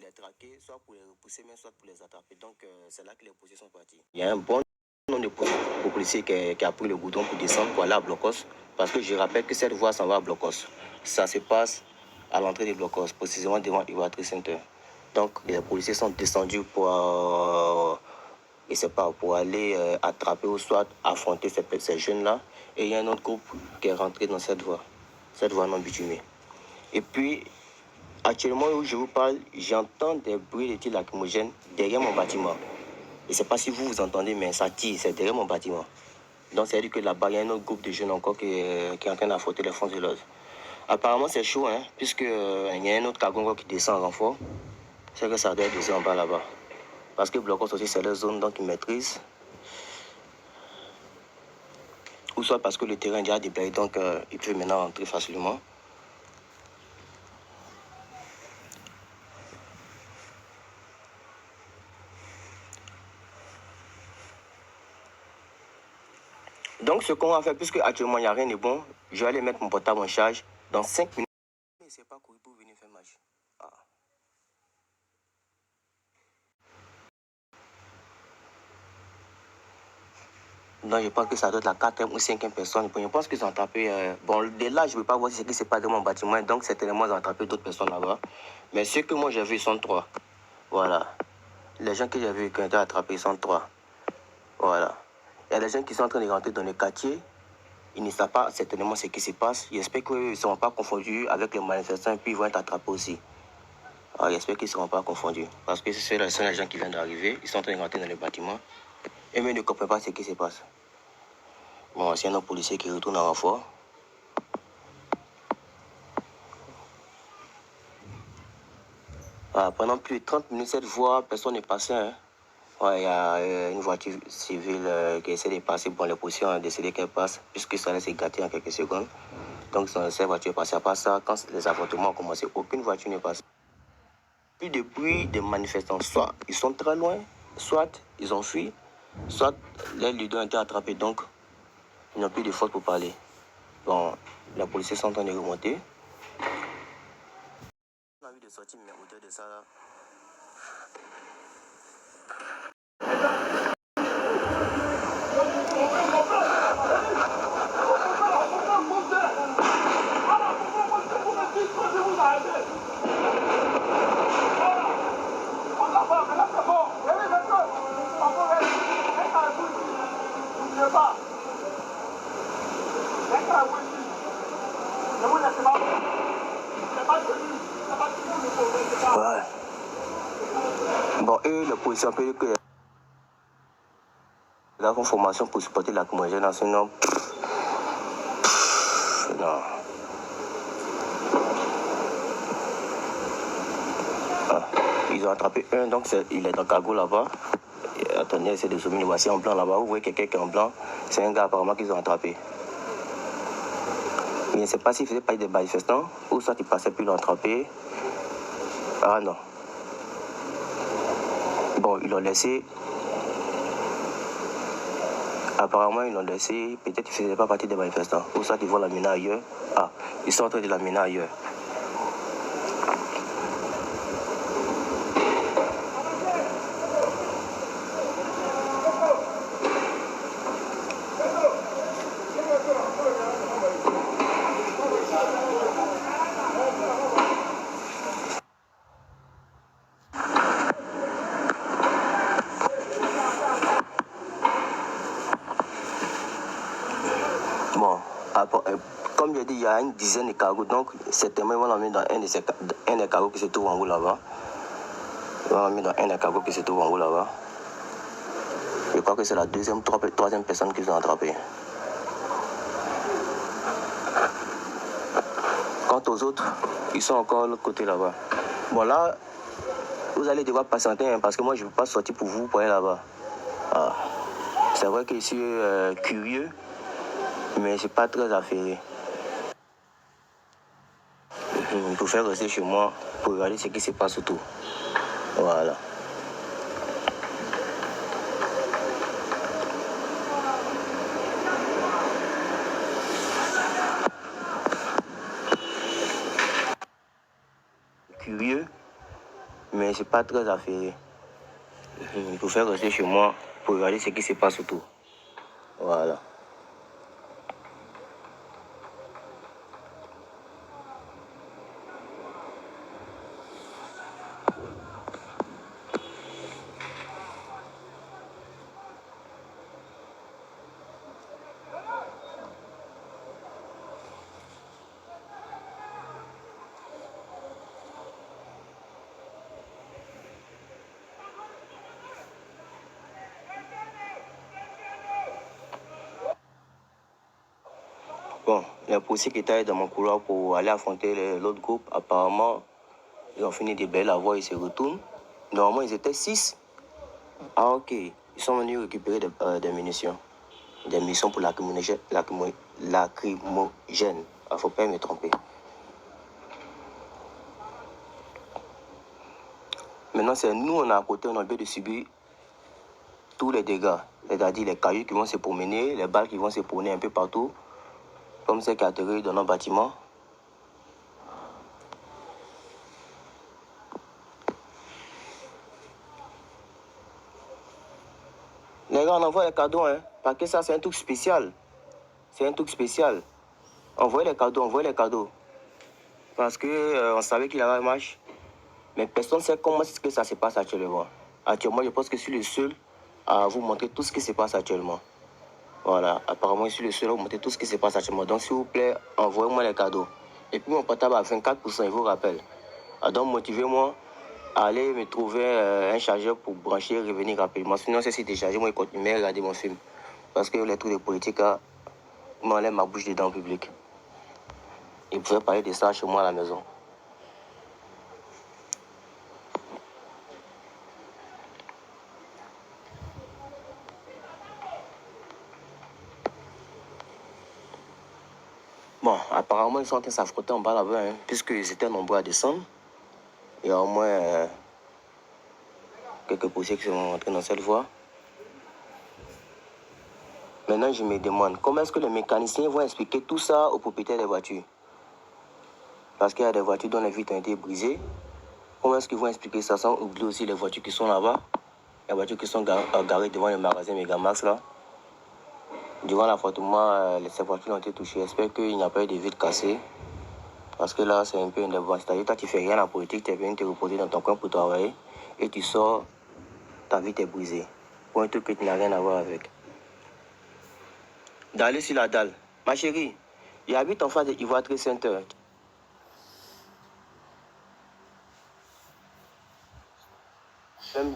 les traquer, soit pour les repousser, mais soit pour les attraper. Donc, c'est là que les policiers sont partis. Il y a un bon nombre de policiers qui a pris le goudron pour descendre, pour aller à Blocos. Parce que je rappelle que cette voie s'en va à Blocos. Ça se passe à l'entrée des Blocos, précisément devant Ivoire Center. Donc, les policiers sont descendus pour pour aller attraper ou soit affronter ces jeunes-là. Et il y a un autre groupe qui est rentré dans cette voie non bitumée. Et puis, actuellement où je vous parle, j'entends des bruits de tirs lacrymogènes derrière mon bâtiment. Je ne sais pas si vous entendez, mais ça tire, c'est derrière mon bâtiment. Donc, ça veut dire que là-bas, il y a un autre groupe de jeunes encore qui est en train d'affronter les forces de l'ordre. Apparemment, c'est chaud, hein, puisqu'il y a un autre cargo qui descend en renfort. C'est que ça doit être descendre en bas là-bas. Parce que Blocos aussi, c'est la zone donc ils maîtrisent. Ou soit parce que le terrain est déjà déblayé, donc il peut maintenant entrer facilement. Donc ce qu'on va faire, puisque actuellement il n'y a rien de bon, je vais aller mettre mon portable en charge dans 5 minutes. Mais c'est pas courir pour venir faire match. Ah. Non, je pense que ça doit être la 4e ou 5e personne. Je pense qu'ils ont attrapé. Bon, de là, je ne peux pas voir ce qui se passe dans mon bâtiment. Donc, certainement, ils ont attrapé d'autres personnes là-bas. Mais ceux que moi j'ai vus, ils sont 3. Voilà. Les gens que j'ai vus qui ont été attrapés, ils sont 3. Voilà. Il y a des gens qui sont en train de rentrer dans le quartier. Ils ne savent pas certainement ce qui se passe. J'espère qu'ils ne seront pas confondus avec les manifestants et puis ils vont être attrapés aussi. Alors, j'espère qu'ils ne seront pas confondus. Parce que ce sont les gens qui viennent d'arriver. Ils sont en train de rentrer dans le bâtiment. Et même ils ne comprennent pas ce qui se passe. Bon, c'est un autre policier qui retourne en renfort. Pendant plus de 30 minutes, cette voie, personne n'est passé. Hein. Ouais, il y a une voiture civile qui essaie de passer. Bon, les policiers ont décidé qu'elle passe, puisque ça allait se gâter en quelques secondes. Donc, cette voiture est passée. À part ça, quand les affrontements ont commencé, aucune voiture n'est passée. Plus de bruit des manifestants, soit ils sont très loin, soit ils ont fui, soit les leaders ont été attrapés, donc ils n'ont plus de force pour parler. Bon, la police est en train de remonter. On a envie de sortir, mais au-delà de ça, là. Ouais. Bon, eux, les policiers ont payé que ils ont une formation pour supporter la communauté, sinon. Non. Ah. Ils ont attrapé un, donc il est dans le cargo là-bas. Attendez, c'est de zoomer, voici en blanc là-bas. Vous voyez quelqu'un qui est en blanc. C'est un gars apparemment qu'ils ont attrapé. Mais je ne sais pas s'il faisait partie des manifestants ou soit il passait puis l'ont attrapé. Ah non. Bon, ils l'ont laissé. Apparemment, ils l'ont laissé. Peut-être qu'il ne faisait pas partie des manifestants. Ou soit ils vont l'amener ailleurs. Ah, ils sont en train de l'amener ailleurs. Bon, comme je dis, il y a une dizaine de cargos, donc certainement ils vont l'emmener dans un des cargos qui se trouve en haut là-bas. Ils vont l'emmener dans un des cargos qui se trouve en haut là-bas. Je crois que c'est la troisième personne qu'ils ont attrapée. Quant aux autres, ils sont encore de l'autre côté là-bas. Bon là, vous allez devoir patienter hein, parce que moi je ne peux pas sortir pour vous pour aller là-bas. Ah. C'est vrai que je suis curieux, mais je ne suis pas très affairé. Pour faire rester chez moi, pour regarder ce qui se passe autour. Voilà. Curieux, mais je ne suis pas très affairé. Je préfère rester chez moi pour regarder ce qui se passe autour. Voilà. Bon, les policiers qui étaient dans mon couloir pour aller affronter l'autre groupe, apparemment, ils ont fini de balayer la voie, ils se retournent. Normalement, ils étaient 6. Ah, ok. Ils sont venus récupérer des munitions. Des munitions pour lacrymogène. Ah, faut pas me tromper. Maintenant, c'est nous, on est à côté, on a bien de subir tous les dégâts. C'est-à-dire les cailloux qui vont se promener, les balles qui vont se promener un peu partout, comme celles qui atterrissent dans nos bâtiments. Les gars, on envoie les cadeaux, hein, parce que ça, c'est un truc spécial. C'est un truc spécial. Envoyez les cadeaux, envoyez les cadeaux. Parce que on savait qu'il y avait un match, mais personne ne sait comment est-ce que ça se passe actuellement. Actuellement, je pense que je suis le seul à vous montrer tout ce qui se passe actuellement. Voilà, apparemment, je suis le seul à vous montrer tout ce qui se passe actuellement. Donc, s'il vous plaît, envoyez-moi les cadeaux. Et puis, mon portable à 24%, il vous rappelle. Donc, motivez-moi à aller me trouver un chargeur pour brancher et revenir rapidement. Sinon, c'est si déchargé, moi, je continue à regarder mon film. Parce que les trucs de politique, m'enlèvent ma bouche dedans en public. Ils pouvaient parler de ça chez moi à la maison. Bon, apparemment, ils sont en train de s'affronter en bas là-bas, hein, puisqu'ils étaient nombreux à descendre. Il y a au moins quelques policiers qui sont rentrés dans cette voie. Maintenant, je me demande comment est-ce que les mécaniciens vont expliquer tout ça aux propriétaires des voitures. Parce qu'il y a des voitures dont les vitres ont été brisées. Comment est-ce qu'ils vont expliquer ça sans oublier aussi les voitures qui sont là-bas? Les voitures qui sont garées devant le magasin Megamax là. Durant l'affrontement, ces voitures ont été touchées. J'espère qu'il n'y a pas eu de vitres cassées. Parce que là, c'est un peu une débat. C'est-à-dire, toi, tu fais rien en politique, tu es venu te reposer dans ton coin pour travailler. Et tu sors, ta vie t'est brisée. Pour un truc que tu n'as rien à voir avec. D'aller sur la dalle. Ma chérie, il habite en face de Ivoire Trade Center. Même